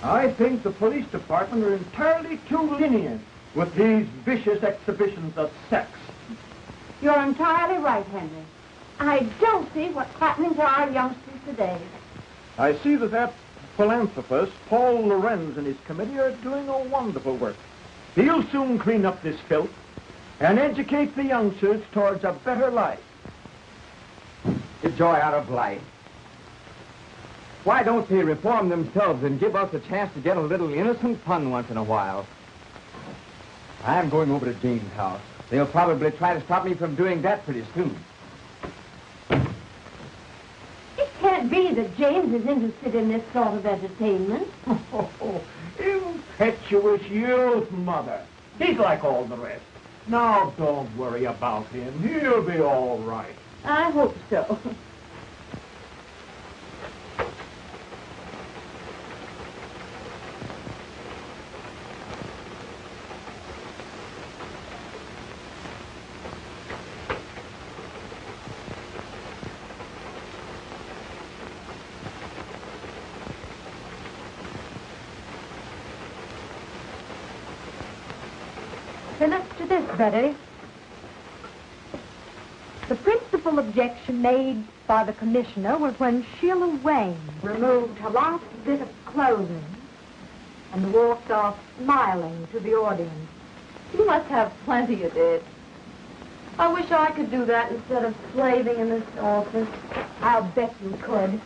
I think the police department are entirely too lenient with these vicious exhibitions of sex. You're entirely right, Henry. I don't see what's happening to our youngsters today. I see that philanthropist, Paul Lorenz, and his committee are doing a wonderful work. He'll soon clean up this filth and educate the youngsters towards a better life. The joy out of life. Why don't they reform themselves and give us a chance to get a little innocent fun once in a while? I'm going over to Jane's house. They'll probably try to stop me from doing that pretty soon. It can't be that James is interested in this sort of entertainment. Oh, impetuous youth, Mother. He's like all the rest. Now, don't worry about him. He'll be all right. I hope so. Look to this, Betty. The principal objection made by the commissioner was when Sheila Wayne removed her last bit of clothing and walked off smiling to the audience. You must have plenty of it. I wish I could do that instead of slaving in this office. I'll bet you could.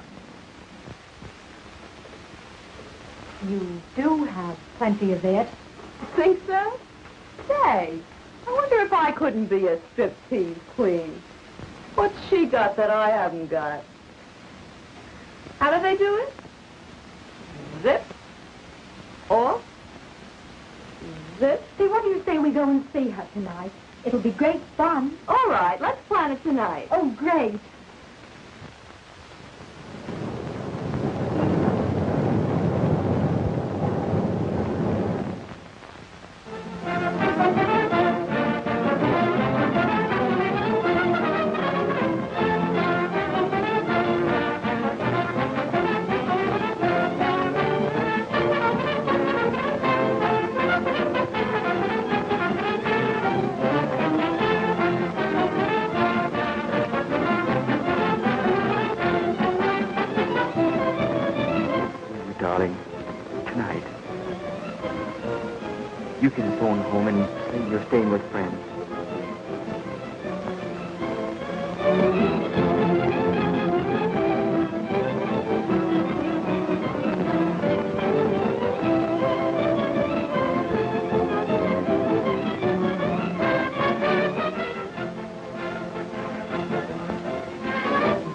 You do have plenty of it. Think so? Say, I wonder if I couldn't be a striptease queen. What's she got that I haven't got? How do they do it? Zip. Off. Zip. See, what do you say we go and see her tonight? It'll be great fun. All right, let's plan it tonight. Oh, great. Darling, tonight, you can phone home and say you're staying with friends.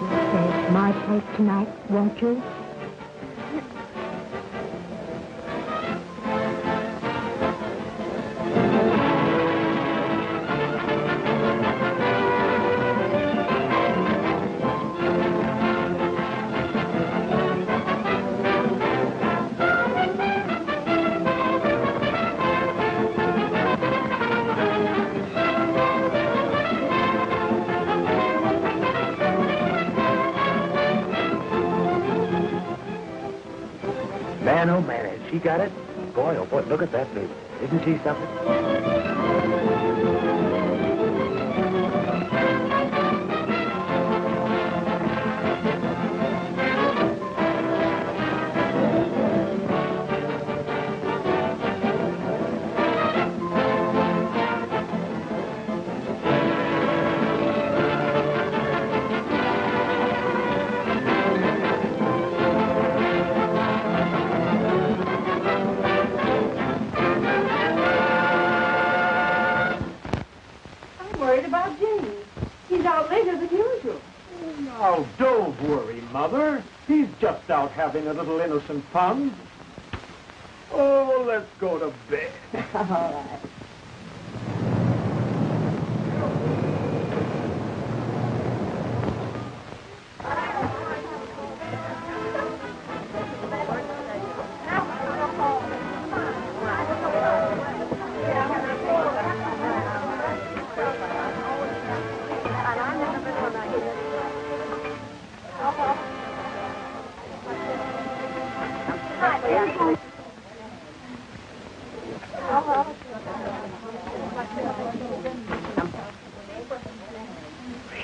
You'll stay at my place tonight, won't you? Man, oh man, has she got it? Boy, oh boy, look at that baby. Isn't she something? Now, don't worry, Mother. He's just out having a little innocent fun. Oh, let's go to bed. All right.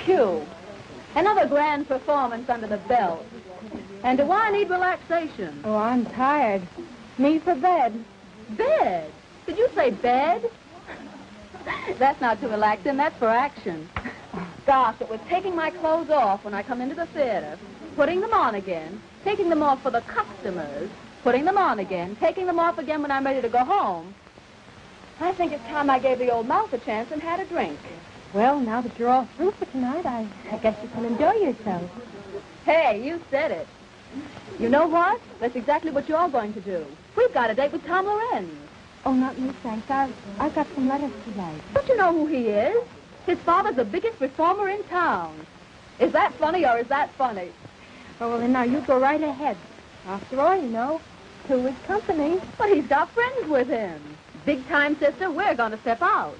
Phew. Another grand performance under the belt. And do I need relaxation? Oh, I'm tired. Me for bed. Bed? Did you say bed? That's not too relaxing. That's for action. Gosh, it was taking my clothes off when I come into the theater, putting them on again, taking them off for the customers, putting them on again, taking them off again when I'm ready to go home. I think it's time I gave the old mouth a chance and had a drink. Well, now that you're all through for tonight, I guess you can enjoy yourself. Hey, you said it. You know what? That's exactly what you're going to do. We've got a date with Tom Lorenz. Oh, not me, thanks. I've got some letters to write. Don't you know who he is? His father's the biggest reformer in town. Is that funny or is that funny? Oh, well, then now you go right ahead. After all, you know, two is company. But he's got friends with him. Big time, sister, we're going to step out.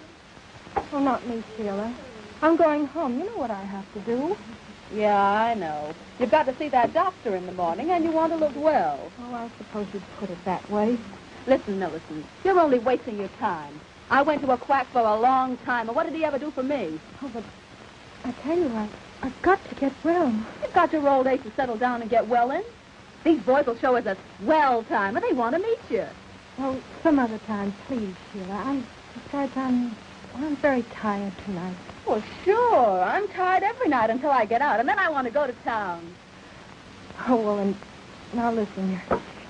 Oh, not me, Sheila. I'm going home. You know what I have to do. Yeah, I know. You've got to see that doctor in the morning, and you want to look well. Oh, I suppose you'd put it that way. Listen, Millicent, you're only wasting your time. I went to a quack for a long time, and what did he ever do for me? Oh, but I tell you, I've got to get well. You've got your old age to settle down and get well in. These boys will show us a swell time, and they want to meet you. Oh, some other time, please, Sheila. Besides, I'm very tired tonight. Well, sure. I'm tired every night until I get out, and then I want to go to town. Oh, well, and now listen,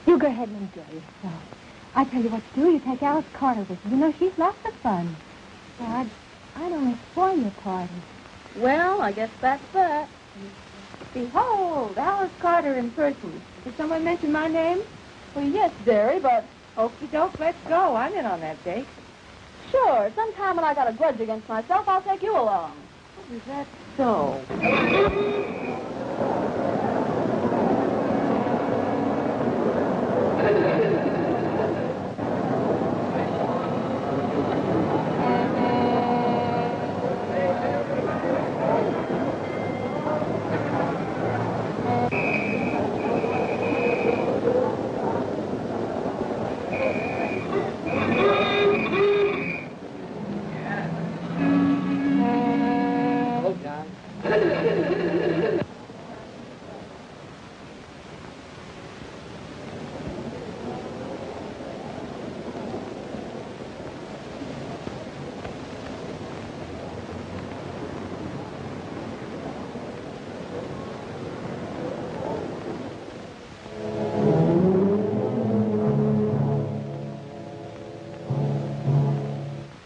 you go ahead and enjoy yourself. I tell you what to do. You take Alice Carter with you. You know, she's lots of fun. Well, I'd only spoil your party. Well, I guess that's that. Behold, Alice Carter in person. Did someone mention my name? Well, yes, dearie, but... Okie doke, let's go. I'm in on that date. Sure, sometime when I got a grudge against myself, I'll take you along. Is that so?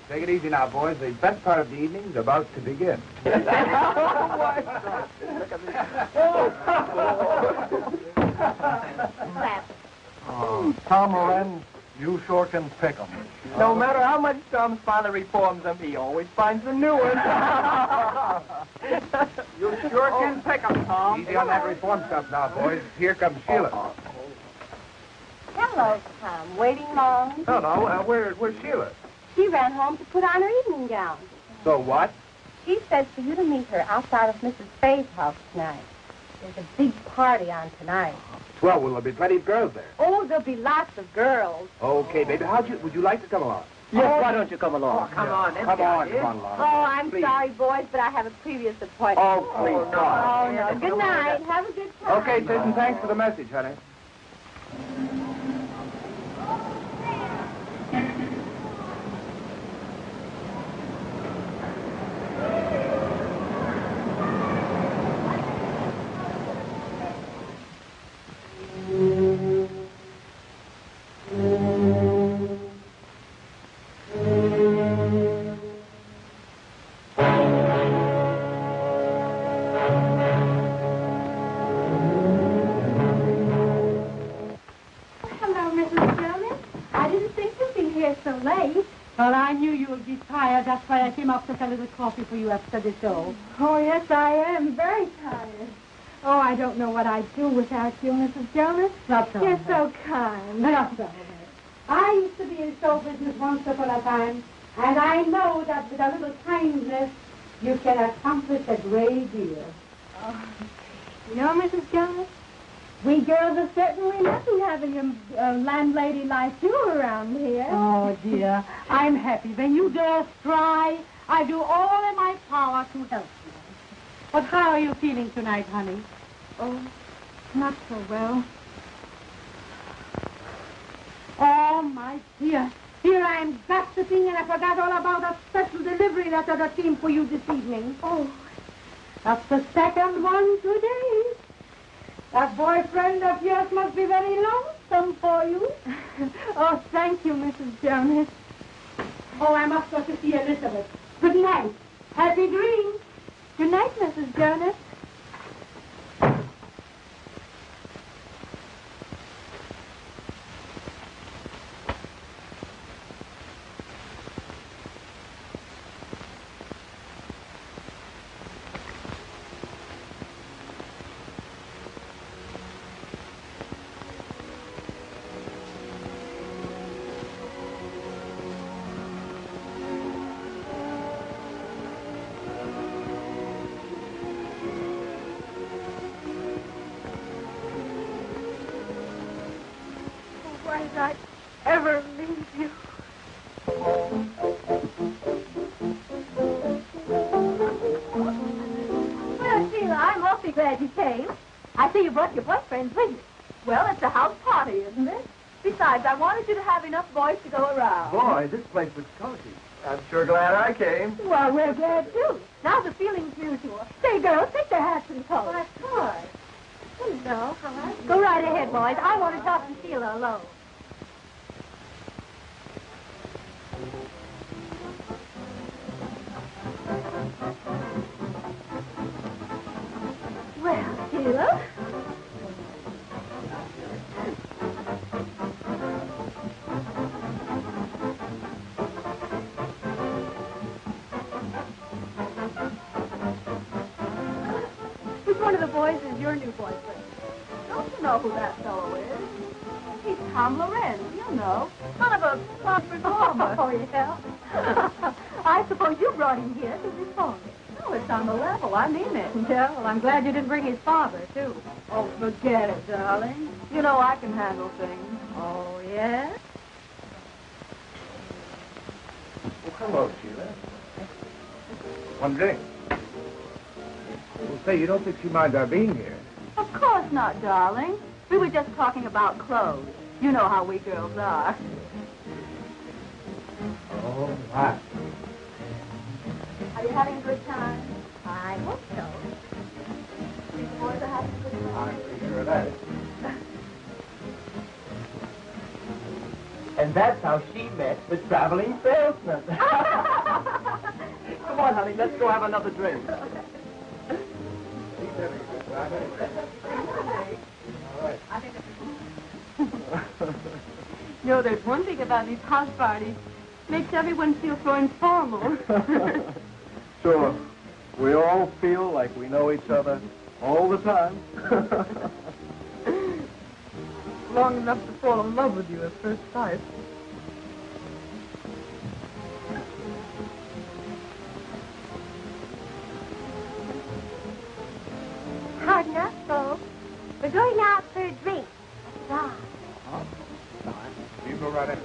Take it easy now, boys. The best part of the evening's about to begin. Oh, Tom Lorenz, you sure can pick 'em. No matter how much Tom's father reforms them, he always finds a new one. You sure can pick 'em, Tom. Easy on that reform stuff now, boys. Here comes Sheila. Hello, Tom. Waiting long? No, where's Sheila? She ran home to put on her evening gown. So what? She says for you to meet her outside of Mrs. Fay's house tonight. There's a big party on tonight. Well, will there be plenty of girls there? Oh, there'll be lots of girls. Okay, baby. Would you like to come along? Yes, why don't you come along? Come on along. Oh, I'm Please. sorry, boys, but I have a previous appointment. Oh, please, Oh, no. Good night. Have a good time. Okay, Susan, thanks for the message, honey. knew you would be tired. That's why I came up to get a little coffee for you after the show. Oh, yes, I am. Very tired. Oh, I don't know what I'd do without you, Mrs. Jonas. Not so. You're so kind. Not so. I used to be in show business once upon a time, and I know that with a little kindness, you can accomplish a great deal. Oh. You know, Mrs. Jonas, we girls are certainly lucky having a landlady like you around here. Oh, dear. I'm happy. When you girls try, I do all in my power to help you. But how are you feeling tonight, honey? Oh, not so well. Oh, my dear. Here I am gossiping, and I forgot all about a special delivery letter that came for you this evening. Oh, that's the second one today. That boyfriend of yours must be very lonesome for you. oh, thank you, Mrs. Jonas. Oh, I must go to see Elizabeth. Good night. Happy dreams. Good night, Mrs. Jonas. Why did I ever leave you? Well, Sheila, I'm awfully glad you came. I see you brought your boyfriends with you. Well, it's a house party, isn't it? Besides, I wanted you to have enough boys to go around. Boy, this place looks cozy. I'm sure glad I came. Well, we're glad, too. Now the feeling's mutual. Say, girls, take their hats and coats. Well, of course. Hello, how are you? Go right ahead, boys. I want to talk to Sheila alone. Well, Sheila. Which one of the boys is your new boyfriend? Don't you know who that fellow is? He's Tom Lorenz, you know. Son of a club performer. Oh, yeah? I suppose you brought him here to perform it. Oh, it's on the level. I mean it. Yeah, well, I'm glad you didn't bring his father, too. Oh, forget it, darling. You know I can handle things. Oh, yeah? Well, hello, Sheila. One drink. Well, say, you don't think she minds our being here? Of course not, darling. We were just talking about clothes. You know how we girls are. Oh, my. Are you having a good time? I hope so. You boys are having a good time? I'm pretty sure of that. And that's how she met the traveling salesman. Come on, honey, let's go have another drink. She's having a good time, anyway. All right. You know, there's one thing about these house parties. Makes everyone feel so informal. Sure. We all feel like we know each other all the time. Long enough to fall in love with you at first sight. Hard enough, folks. We're going out for a drink. Right. Huh? You go right in.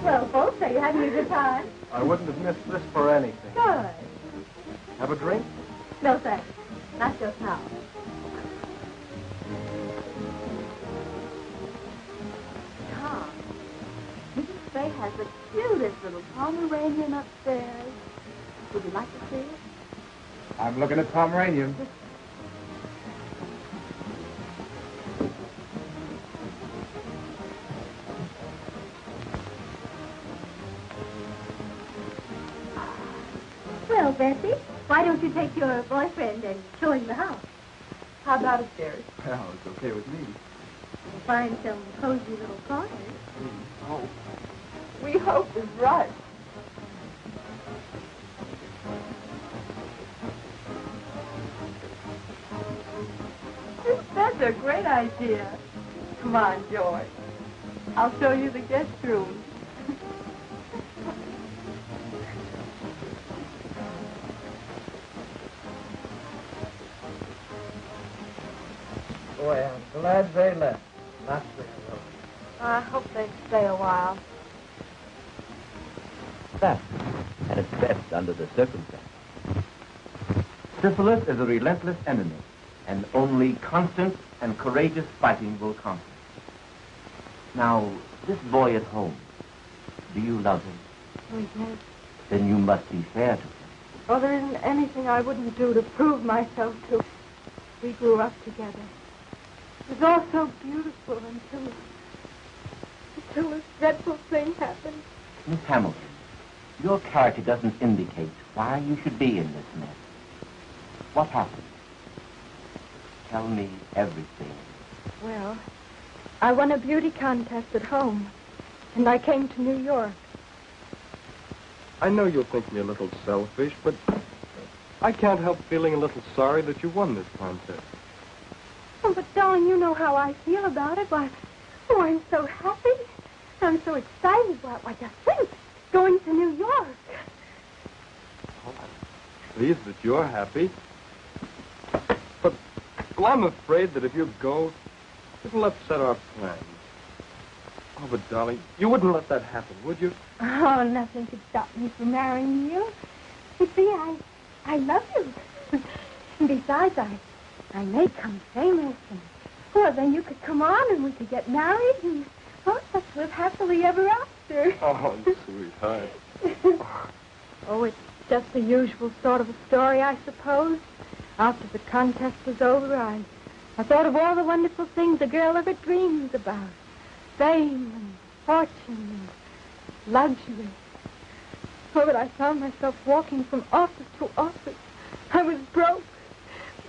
Well, folks, are you having a good time? I wouldn't have missed this for anything. Good. Have a drink? No, thanks. Not just now. Tom, Mrs. Fay has the cutest little Pomeranian upstairs. Would you like to see it? I'm looking at Pomeranian. Well, Bessie, why don't you take your boyfriend and show him the house? How about upstairs? Well, it's okay with me. find some cozy little corners. Oh. We hope is right. That's a great idea. Come on, George. I'll show you the guest room. Boy, I'm glad they left. Not very well. I hope they stay a while. That, at its best under the circumstances. Syphilis is a relentless enemy, and only constant and courageous fighting will conquer. Now, this boy at home, do you love him? Oh, yes. Then you must be fair to him. Oh, there isn't anything I wouldn't do to prove myself to. We grew up together. It was all so beautiful until this dreadful thing happened. Miss Hamilton, your character doesn't indicate why you should be in this mess. What happened? Tell me everything. Well, I won a beauty contest at home, and I came to New York. I know you'll think me a little selfish, but I can't help feeling a little sorry that you won this contest. Oh, but darling, you know how I feel about it. Why, oh, I'm so happy. I'm so excited. Why, just think, going to New York. Oh, I'm pleased that you're happy. But, well, I'm afraid that if you go, it'll upset our plans. Oh, but, darling, you wouldn't let that happen, would you? Oh, nothing could stop me from marrying you. You see, I love you. And besides, I may come famous. And, well, then you could come on and we could get married and, oh, let's live happily ever after. Oh, sweetheart. Oh, it's just the usual sort of a story, I suppose. After the contest was over, I thought of all the wonderful things a girl ever dreams about. Fame and fortune and luxury. Oh, but I found myself walking from office to office. I was broke.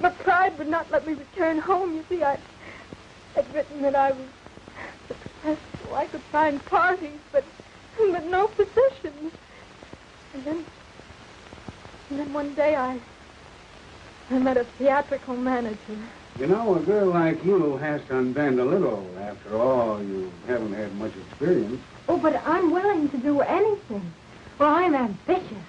My pride would not let me return home. You see, I'd written that I was successful. I could find parties, but no positions. And then one day I met a theatrical manager. You know, a girl like you has to unbend a little. After all, you haven't had much experience. Oh, but I'm willing to do anything. Well, I'm ambitious.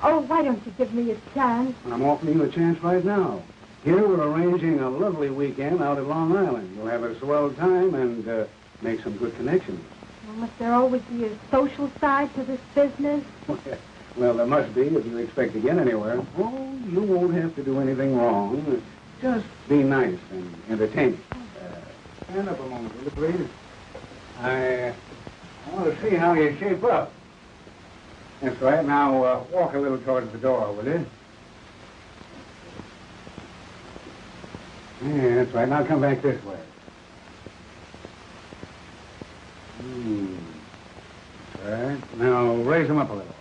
Oh, why don't you give me a chance? I'm offering you a chance right now. Here we're arranging a lovely weekend out at Long Island. You'll have a swell time and make some good connections. Well, must there always be a social side to this business? Well, there must be if you expect to get anywhere. Oh, you won't have to do anything wrong. Just be nice and entertaining. Stand up a moment, will you, please? I want to see how you shape up. That's right. Now, walk a little towards the door, will you? Yeah, that's right. Now come back this way. That's right. Now, raise them up a little.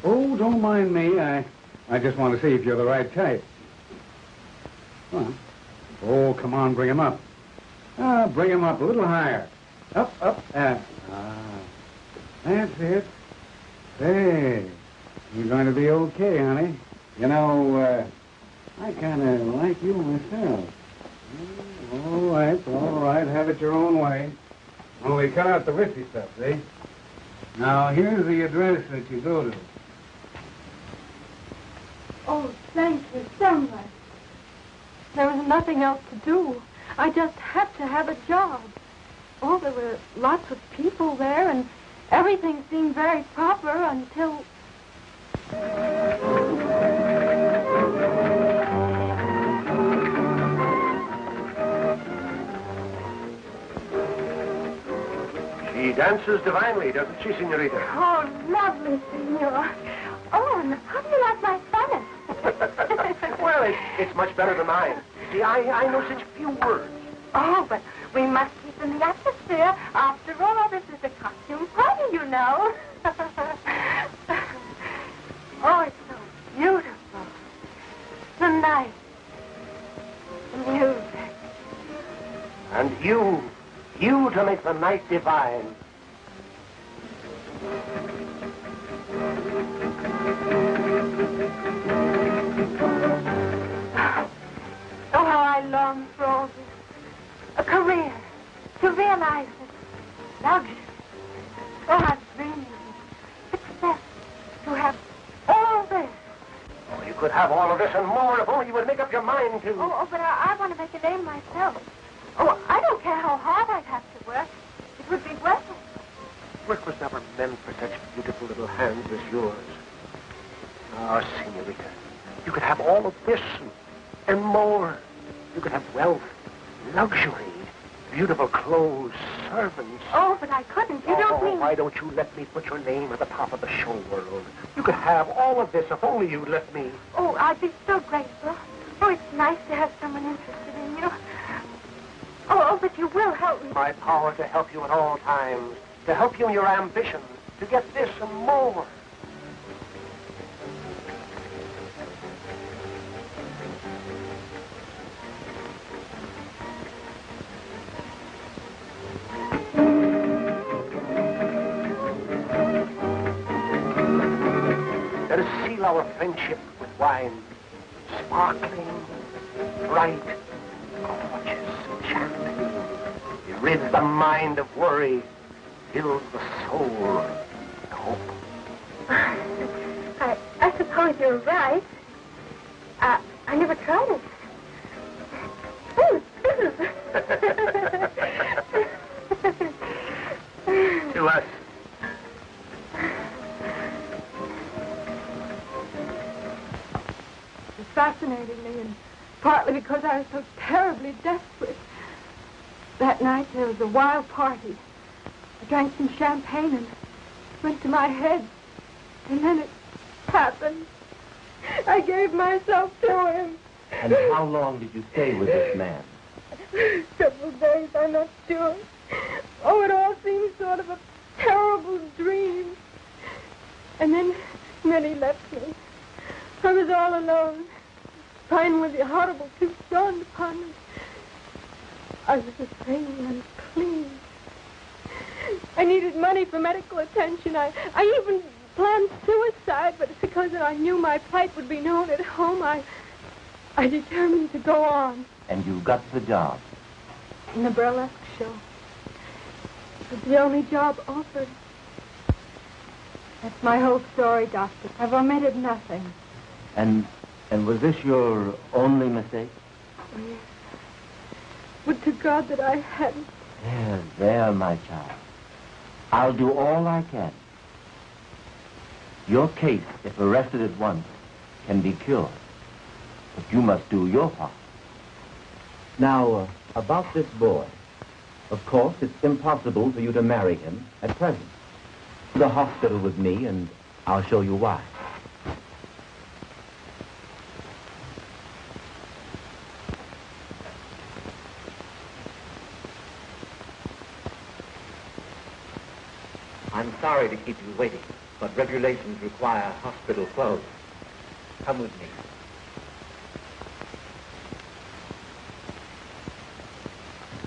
Oh, don't mind me. I just want to see if you're the right type. Well, oh, come on, bring him up. Bring him up a little higher. Up. That's it. Hey, you're going to be okay, honey. You know, I kind of like you myself. All right. Have it your own way. Only cut out the risky stuff, see? Now, here's the address that you go to. Oh, thank you so much. There was nothing else to do. I just had to have a job. Oh, there were lots of people there, and everything seemed very proper until... She dances divinely, doesn't she, Senorita? Oh, lovely, senor. Oh, and how do you like my Spanish? Well, it's much better than mine. See, I know such few words. Oh, but we must keep in the atmosphere. After all, this is a costume party, you know. Oh, it's so beautiful. The night. The music. And you to make the night divine. Oh, how I long for all this. A career. To realize it. Luxury. Oh, I've dreamed of it. Success. To have all this. Oh, you could have all of this and more if only you would make up your mind to. Oh, but I want to make a name myself. Oh, I don't care how hard I'd have to work. It would be worth it. Work was never meant for such beautiful little hands as yours. Ah, senorita, you could have all of this and more. You could have wealth, luxury, beautiful clothes, servants. Oh, but I couldn't. You don't mean... Why don't you let me put your name at the top of the show world? You could have all of this if only you'd let me. Oh, I'd be so grateful. Oh, it's nice to have someone interested in you. Oh, but you will help me. My power to help you at all times, to help you in your ambition, to get this and more. Let us seal our friendship with wine, sparkling, bright, gorgeous, enchanting. It rids the mind of worry, fills the soul with hope. I suppose you're right. I never tried it. To us. It fascinated me, and partly because I was so terribly desperate. That night there was a wild party. I drank some champagne and it went to my head. And then it happened. I gave myself to him. And how long did you stay with this man? Several days, I'm not sure. Oh, it all seemed sort of a terrible dream. And then he left me. I was all alone. Finally, the horrible truth dawned upon me. I was afraid and unclean. I needed money for medical attention. I even planned suicide, but because I knew my plight would be known at home, I determined to go on. And you got the job? In the burlesque show. It was the only job offered. That's my whole story, Doctor. I've omitted nothing. And was this your only mistake? Yes. Would to God that I hadn't. There, my child. I'll do all I can. Your case, if arrested at once, can be cured. But you must do your part. Now, about this boy. Of course, it's impossible for you to marry him at present. The hospital with me, and I'll show you why. I'm sorry to keep you waiting, but regulations require hospital clothes. Come with me.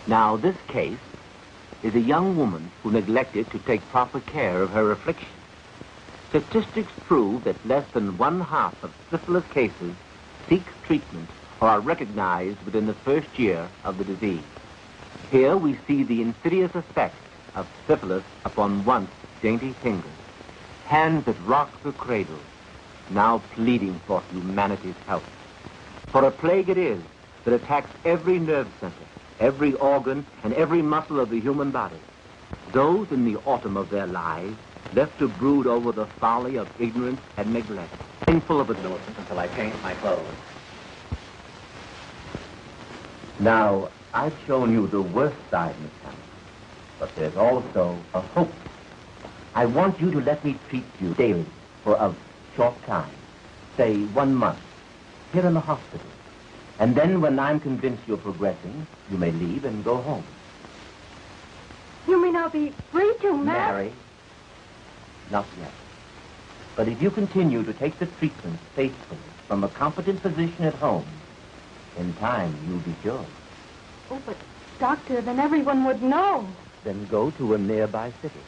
Now, this case is a young woman who neglected to take proper care of her affliction. Statistics prove that less than 1/2 of syphilis cases seek treatment or are recognized within the first year of the disease. Here we see the insidious effect of syphilis upon once dainty fingers, hands that rock the cradle, now pleading for humanity's help. For a plague it is that attacks every nerve center, every organ, and every muscle of the human body. Those in the autumn of their lives left to brood over the folly of ignorance and neglect, painful of innocence Until I change my clothes. Now, I've shown you the worst side, Miss Hammond, but there's also a hope. I want you to let me treat you daily for a short time, say 1 month, here in the hospital. And then when I'm convinced you're progressing, you may leave and go home. You mean I'll be free to marry? Not yet. But if you continue to take the treatment faithfully from a competent physician at home, in time you'll be cured. Oh, but, Doctor, then everyone would know. then go to a nearby city.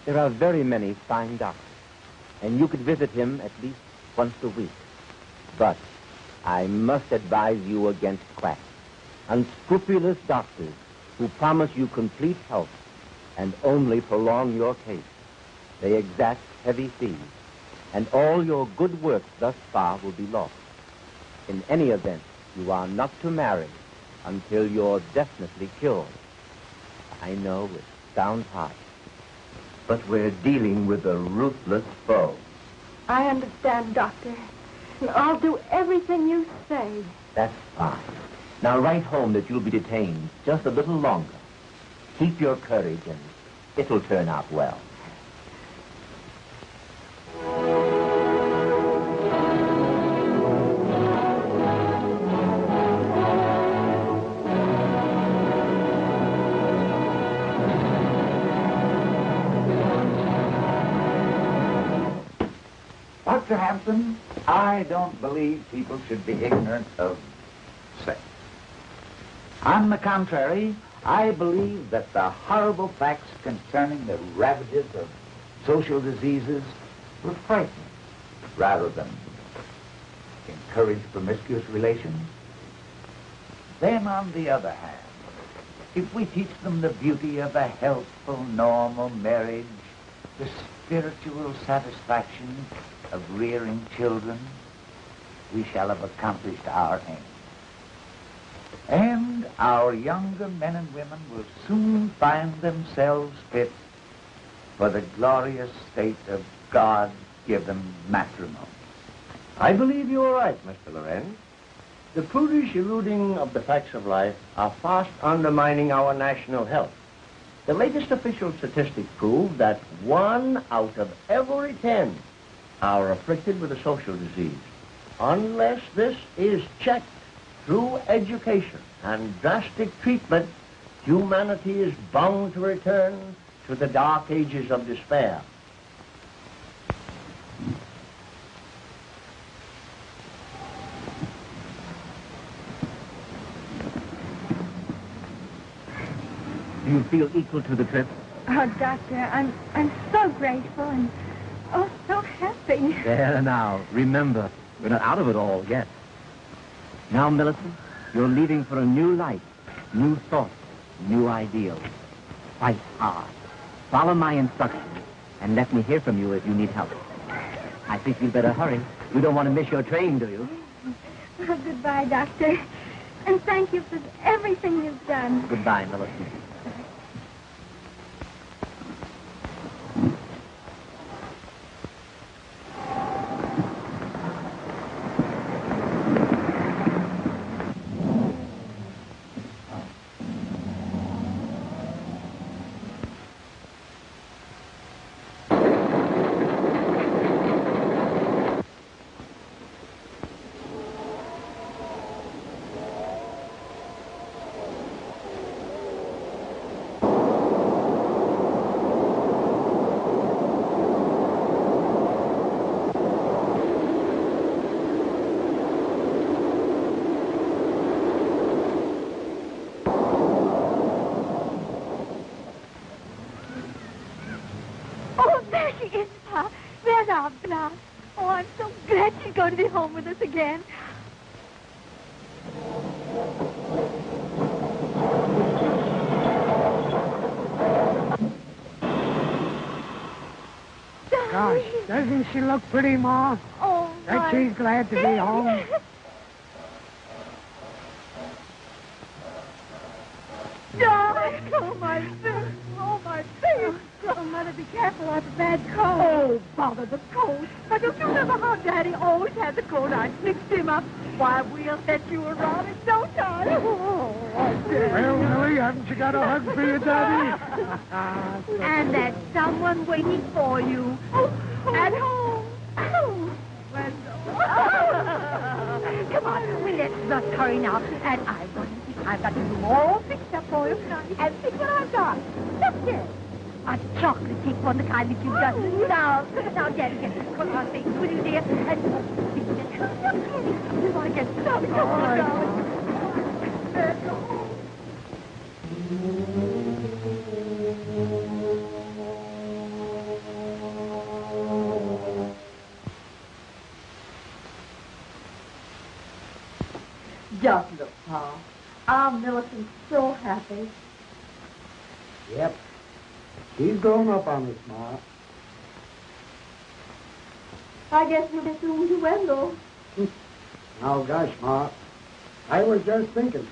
There are very many fine doctors, and you could visit him at least once a week. But I must advise you against quacks, unscrupulous doctors who promise you complete health and only prolong your case. They exact heavy fees, and all your good work thus far will be lost. In any event, you are not to marry until you're definitely cured. I know it sounds harsh, but we're dealing with a ruthless foe. I understand, Doctor. And I'll do everything you say. That's fine. Now write home that you'll be detained just a little longer. Keep your courage, and it'll turn out well. Dr. Hampton, I don't believe people should be ignorant of sex. On the contrary, I believe that the horrible facts concerning the ravages of social diseases will frighten rather than encourage promiscuous relations. Then, on the other hand, if we teach them the beauty of a healthful, normal marriage, the spiritual satisfaction of rearing children, we shall have accomplished our aim. And our younger men and women will soon find themselves fit for the glorious state of God-given matrimony. I believe you are right, Mr. Lorenz. The prudish eluding of the facts of life are fast undermining our national health. The latest official statistics prove that 1 out of every 10 are afflicted with a social disease. Unless this is checked through education and drastic treatment, humanity is bound to return to the dark ages of despair. Do you feel equal to the trip? Oh, Doctor, I'm so grateful and so happy. There now. Remember, we're not out of it all yet. Now, Millicent, you're leaving for a new life, new thoughts, new ideals. Fight hard. Follow my instructions, and let me hear from you if you need help. I think you'd better hurry. You don't want to miss your train, do you? Oh, goodbye, Doctor. And thank you for everything you've done. Goodbye, Millicent. Now. Oh, I'm so glad she's going to be home with us again. Gosh, doesn't she look pretty, Ma? Oh, Bet she's glad to be home. Darling, oh, my face. Oh, my face. Oh, Mother, be careful. I have a bad cold. Oh, bother the cold. Now, don't you remember how Daddy always had the cold? I fixed him up. Why, we'll set you around in no time. Oh, Well, Millie, haven't you got a hug for your daddy? And there's someone waiting for you. At home. Oh, come on, let's hurry now. And I've got to do all fixed up for you. And see what I've got. Look here. A chocolate cake on the kind that you've done. Now, Daddy, get this coat on things, will you, dear? And you want to get started. Come on, darling. Just look, Pa. Our Millicent's so happy. Yep. She's grown up on us, Ma. I guess we'll be soon to Wendell. Oh, gosh, Ma. I was just thinking.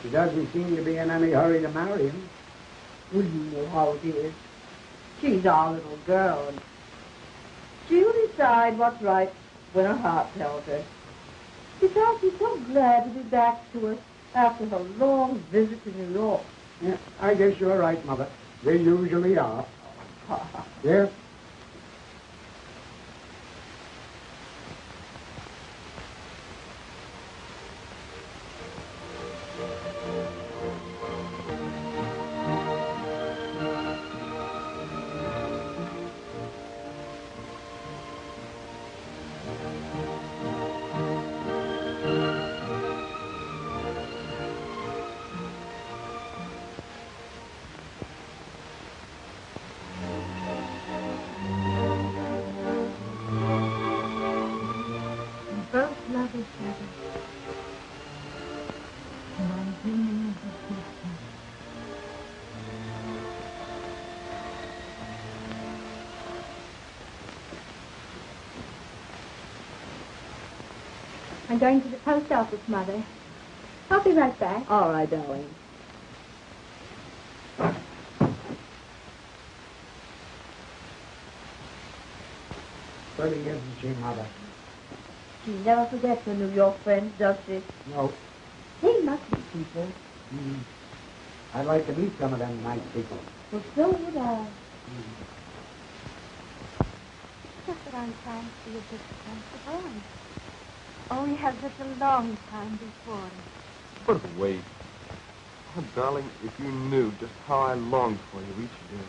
She doesn't seem to be in any hurry to marry him. Well, you know how it is. She's our little girl, and she'll decide what's right when her heart tells her. Besides, she's so glad to be back to us after her long visit to New York. Yeah, I guess you're right, Mother. They usually are. Yeah. Both love each other. And I'm dreaming of the future. I'm going to the post office, Mother. I'll be right back. All right, darling. Pretty, isn't she, Mother? She never forgets her New York friends, does she? No. They must be people. I'd like to meet some of them nice people. Well, so would I. Just that I'm trying to be a bit sensible. Oh, we have such a long time before us. What a waste. Oh, darling, if you knew just how I longed for you each day.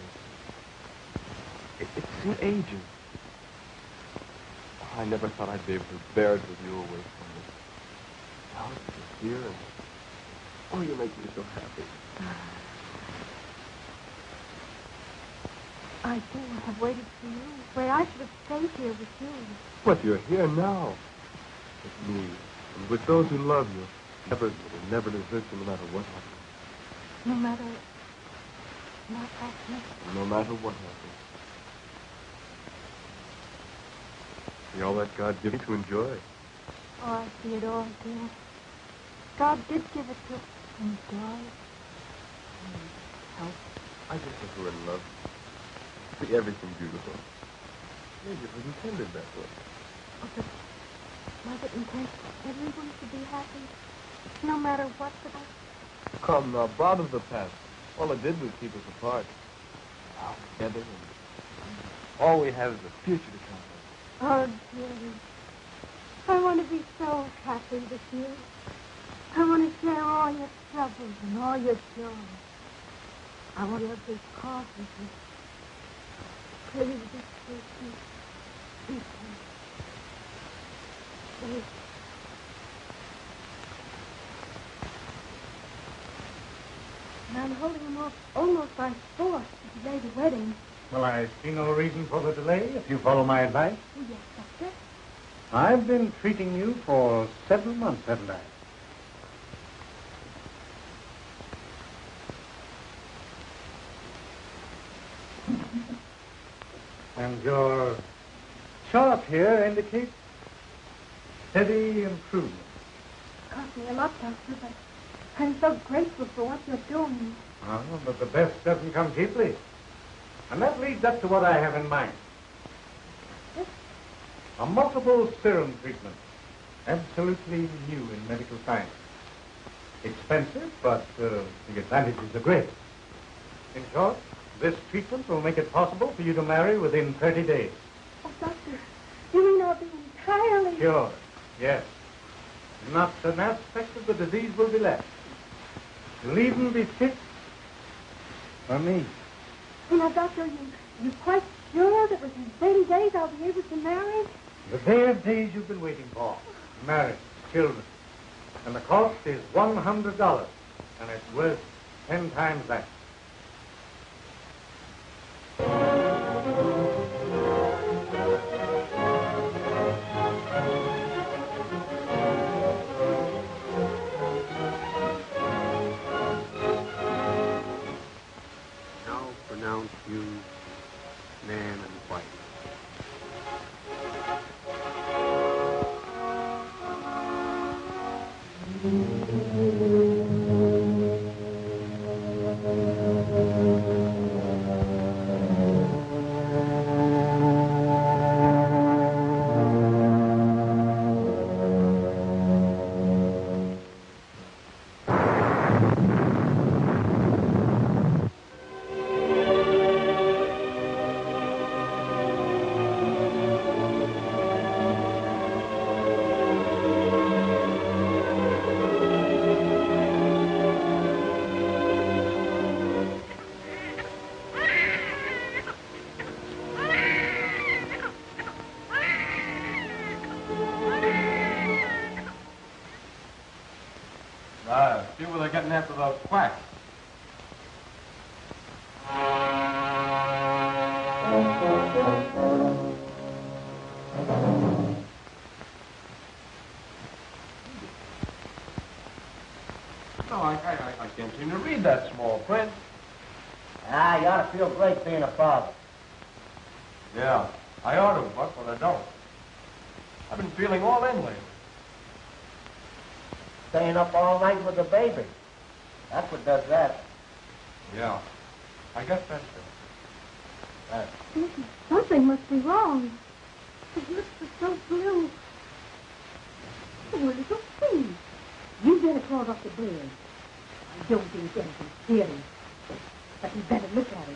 It seemed ages. I never thought I'd be able to bear it with you away from me. Now that you're here, and oh, you make me so happy. I do have waited for you, where I should have stayed here with you. But you're here now. With me, and with those who love you. Never desert you no matter what happens. No matter what happens. No matter what happens. See all that God gave you to enjoy. Oh, I see it all, dear. God did give it to enjoy. Help. I just think we're in love. See everything beautiful. Maybe it was intended that way. Oh, but was it intended everyone should be happy? No matter what the past? Come now, bother the past. All it did was keep us apart. Now together, and all we have is the future to come. Oh, dearie. I want to be so happy with you. I want to share all your troubles and all your joy. I want your big cause with you. Please, just take me. Please, please. And I'm holding him off almost by force to delay the wedding. Well, I see no reason for the delay, if you follow my advice. Oh, yes, Doctor. I've been treating you for 7 months, haven't I? And your chart here indicates steady improvement. It cost me a lot, Doctor, but I'm so grateful for what you're doing. Oh, but the best doesn't come cheaply. And that leads up to what I have in mind. Yes? A multiple serum treatment. Absolutely new in medical science. Expensive, but the advantages are great. In short, this treatment will make it possible for you to marry within 30 days. Oh, Doctor, you mean I'll be entirely... Sure, yes. Not an aspect of the disease will be left. You'll even be fit for me. You know, Doctor, you're quite sure that within 30 days I'll be able to marry? The day of days you've been waiting for. Marriage, children. And the cost is $100. And it's worth 10 times that. man and wife. See where they're getting after those quacks. No, I can't seem to read that small print. Ah, you ought to feel great being a father. Yeah, I ought to, Buck, but I don't. I've been feeling all in lately. Staying up all night with the baby. That's what does that. Yeah, I guess that's it. Listen, something must be wrong. His lips are so blue. Oh, little please. You better crawl off the bed. I don't think anything serious. But you better look at him.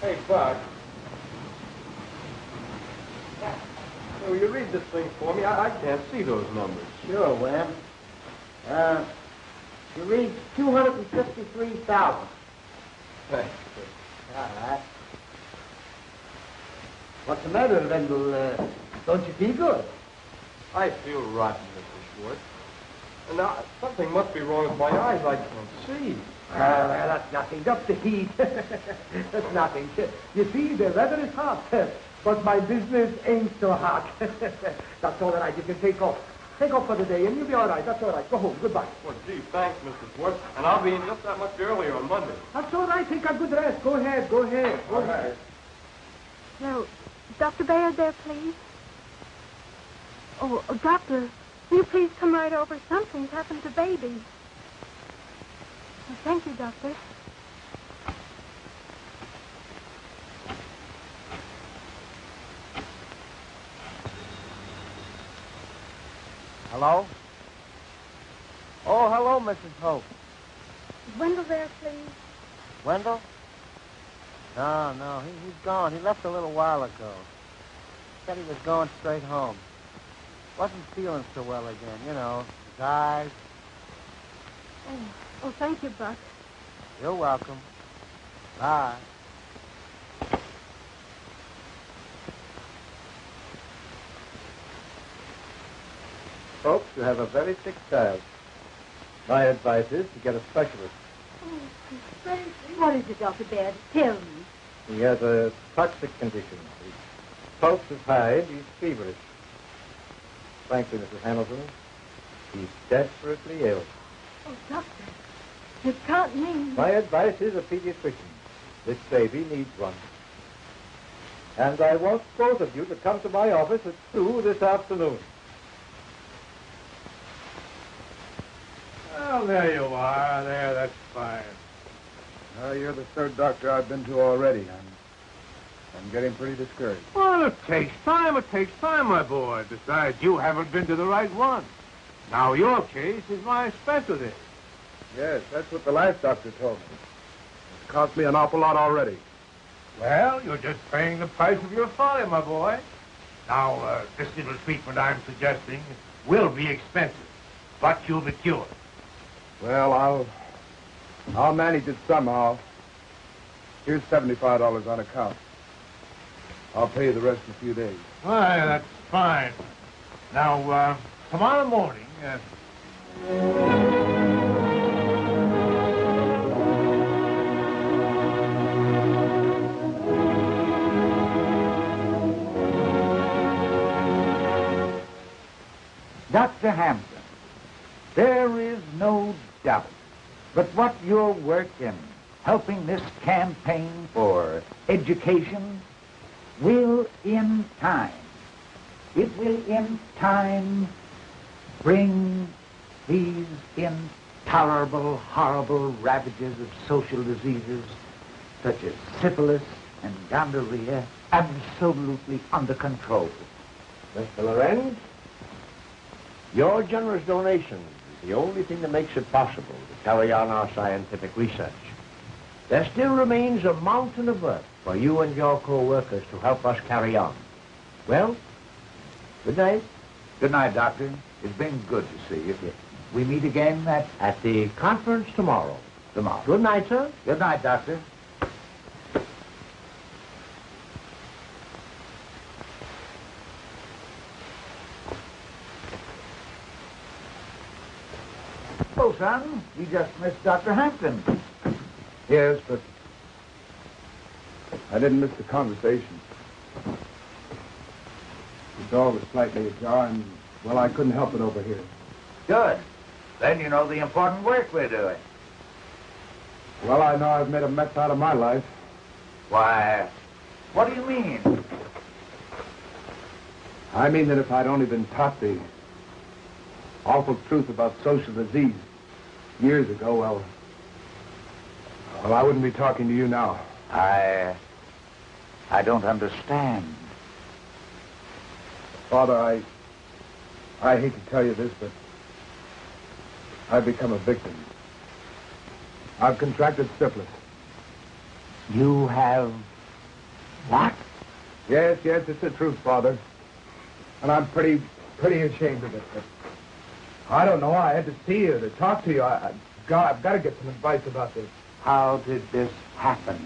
Hey, Buck. Will you read this thing for me? I can't see those numbers. Sure, Webb. You read 253,000. Thanks. All right. What's the matter, Wendell? Don't you feel good? I feel rotten, Mr. Schwartz. And now, something must be wrong with my eyes. I can't see. Well, that's nothing. Just the heat. That's nothing. You see, the weather is hot, but my business ain't so hot. That's all right. You can take off. Take off for the day, and you'll be all right. That's all right. Go home. Goodbye. Well, gee, thanks, Mr. Schwartz. And I'll be in just that much earlier on Monday. That's all right. Take a good rest. Go ahead. Go ahead. Go ahead. No, Dr. Bayard there, please. Oh, doctor, will you please come right over? Something's happened to baby. Oh, thank you, doctor. Hello? Oh, hello, Mrs. Hope. Is Wendell there, please? Wendell? No, he's gone. He left a little while ago. Said he was going straight home. Wasn't feeling so well again, you know, his eyes. Oh, thank you, Buck. You're welcome. Bye. Folks, you have a very sick child. My advice is to get a specialist. Oh, what is it, Dr. Baird? Tell me. He has a toxic condition. His pulse is high and he's feverish. Frankly, Mrs. Hamilton, he's desperately ill. Oh, doctor, you can't mean... My advice is a pediatrician. This baby needs one. And I want both of you to come to my office at 2 this afternoon. Well, there you are. There, that's fine. You're the third doctor I've been to already. I'm getting pretty discouraged. Well, it takes time, my boy. Besides, you haven't been to the right one. Now, your case is my specialty. Yes, that's what the last doctor told me. It's cost me an awful lot already. Well, you're just paying the price of your folly, my boy. Now, this little treatment I'm suggesting will be expensive, but you'll be cured. Well, I'll manage it somehow. Here's $75 on account. I'll pay you the rest in a few days. Why, that's fine. Now, tomorrow morning... Dr. Hampton, there is no doubt but what your work in helping this campaign for education will in time, bring these intolerable, horrible ravages of social diseases such as syphilis and gonorrhea absolutely under control. Mr. Lorenz, your generous donation is the only thing that makes it possible to carry on our scientific research. There still remains a mountain of work for you and your co-workers to help us carry on. Well, good night. Good night, Doctor. It's been good to see you. Yes. We meet again at the conference tomorrow. Tomorrow. Good night, sir. Good night, Doctor. Oh, son, you just missed Dr. Hampton. Yes, but I didn't miss the conversation. The door was slightly ajar, and, well, I couldn't help it over here. Good. Then you know the important work we're doing. Well, I know I've made a mess out of my life. Why, what do you mean? I mean that if I'd only been taught the awful truth about social disease years ago, well, I wouldn't be talking to you now. I don't understand. Father, I hate to tell you this, but I've become a victim. I've contracted syphilis. You have what? Yes, it's the truth, Father. And I'm pretty ashamed of it. But I don't know. I had to see you, to talk to you. I've got to get some advice about this. How did this happen?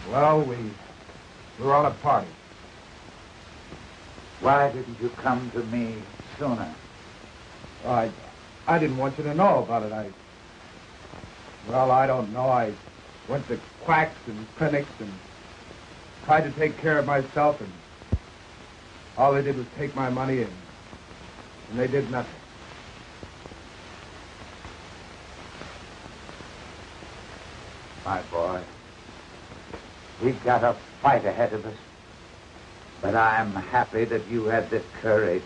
Well, we were on a party. Why didn't you come to me sooner? I didn't want you to know about it. I don't know. I went to quacks and clinics and tried to take care of myself, and all they did was take my money, and they did nothing. My boy, we've got a fight ahead of us. But I'm happy that you had the courage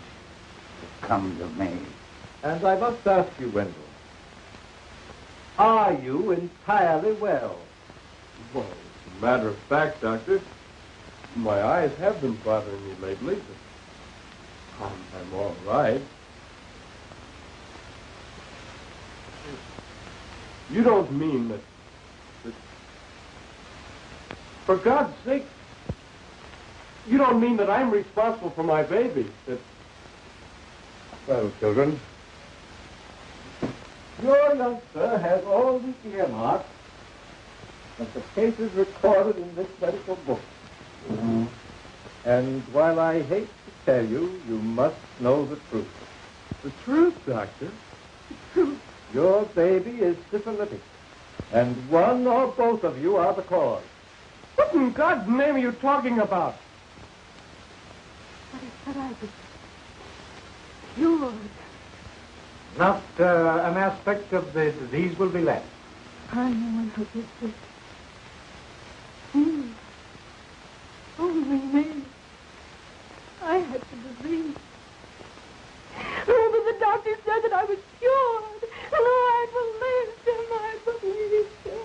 to come to me. And I must ask you, Wendell, are you entirely well? Well, as a matter of fact, Doctor, my eyes have been bothering me lately, but I'm all right. You don't mean that... For God's sake, you don't mean that I'm responsible for my baby? Well, children, your youngster has all the earmarks of the cases recorded in this medical book. And while I hate to tell you, you must know the truth. The truth, Doctor? The truth. Your baby is syphilitic, and one or both of you are the cause. What in God's name are you talking about? What I was cured. Not an aspect of the disease will be left. I'm the one who did this. Me. Only me. I had the disease. Oh, but the doctor said that I was cured. And I believed him. I believed him.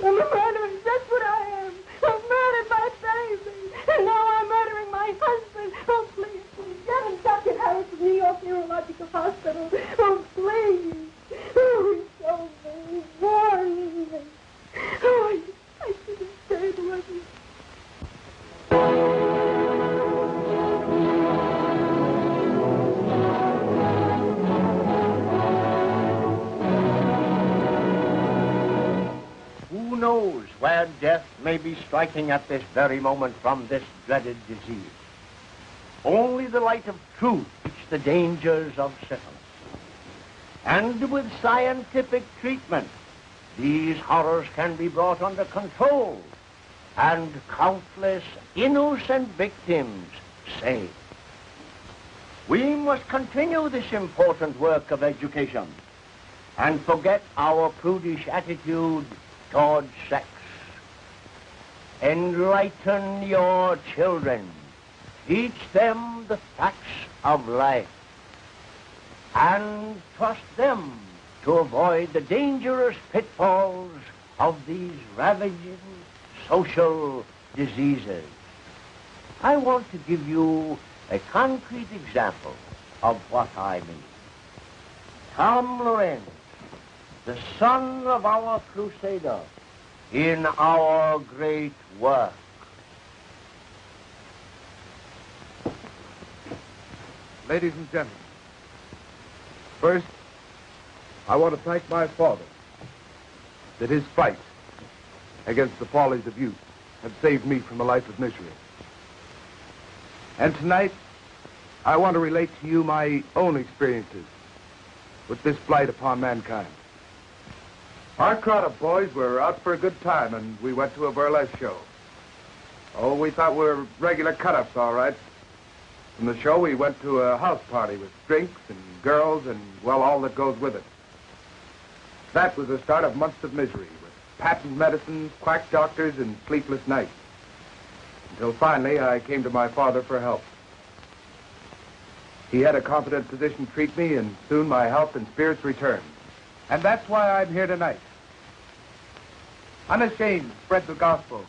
I'm a murderer. That's what I am. I've murdered my baby. And now I'm murdering my husband. Oh, please, please. Get him, Dr. Harris from New York Neurological Hospital. Oh, please. Oh, he's so very warm. knows where death may be striking at this very moment from this dreaded disease. Only the light of truth teaches the dangers of syphilis. And with scientific treatment, these horrors can be brought under control and countless innocent victims saved. We must continue this important work of education and forget our prudish attitude toward sex. Enlighten your children. Teach them the facts of life. And trust them to avoid the dangerous pitfalls of these ravaging social diseases. I want to give you a concrete example of what I mean. Tom Lorenz, the son of our crusader in our great work. Ladies and gentlemen, first, I want to thank my father that his fight against the follies of youth have saved me from a life of misery. And tonight, I want to relate to you my own experiences with this blight upon mankind. Our crowd of boys were out for a good time, and we went to a burlesque show. Oh, we thought we were regular cut-ups, all right. From the show, we went to a house party with drinks and girls and, well, all that goes with it. That was the start of months of misery, with patent medicines, quack doctors, and sleepless nights. Until finally, I came to my father for help. He had a competent physician treat me, and soon my health and spirits returned. And that's why I'm here tonight. Unashamed to spread the gospel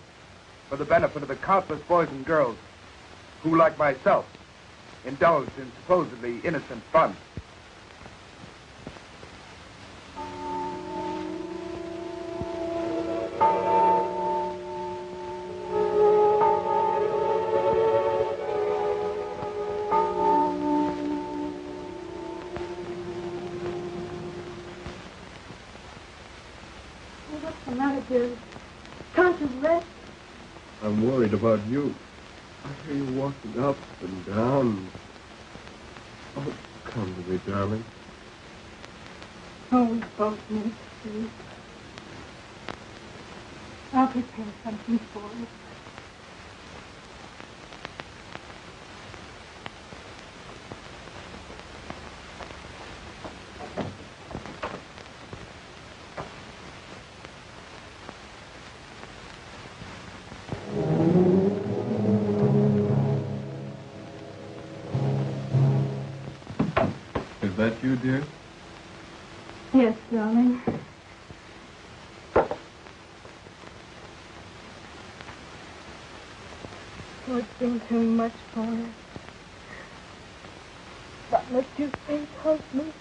for the benefit of the countless boys and girls who, like myself, indulged in supposedly innocent fun. What's the matter, dear? Can't you rest? I'm worried about you. I hear you walking up and down. Oh, come to me, darling. Oh, we both need sleep. I'll prepare something for you. Is that you, dear? Yes, darling. Oh, it's been too much for us. But must you say, husband?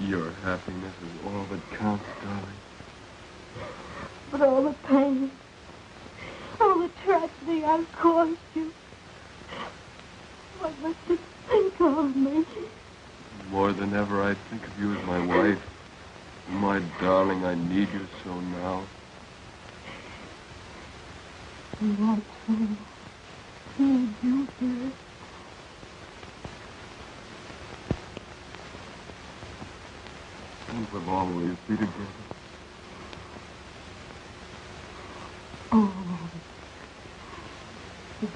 Your happiness is all that counts, darling. But all the pain, all the tragedy I've caused you, what must you think of me? More than ever, I think of you as my wife. My darling, I need you so now. Not to need you, dear. And we'll always be together. Oh,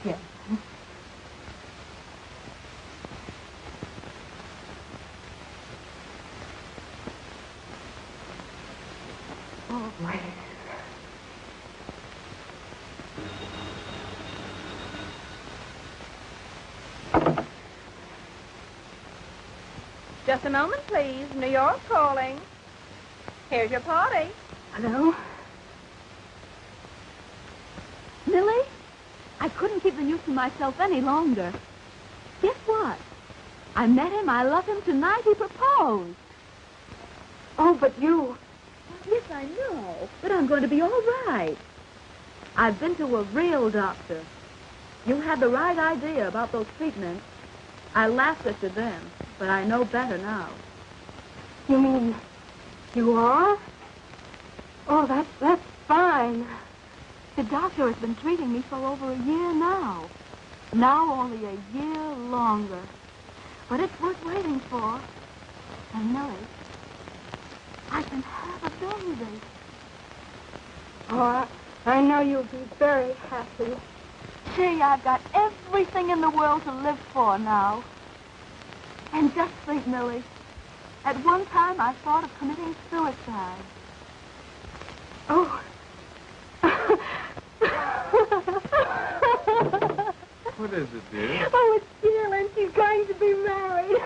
yes. Always. Just a moment, please. New York calling. Here's your party. Hello? Millie? I couldn't keep the news to myself any longer. Guess what? I met him. I love him tonight. He proposed. Oh, but you... Yes, I know. But I'm going to be all right. I've been to a real doctor. You had the right idea about those treatments. I laughed at you then, but I know better now. You mean you are? Oh, that's fine. The doctor has been treating me for over a year now. Now only a year longer. But it's worth waiting for. And Millie, I can have a baby. Oh, I know you'll be very happy. Gee, I've got everything in the world to live for now. And just think, Millie, at one time I thought of committing suicide. Oh. What is it, dear? Oh, it's Jill, and she's going to be married.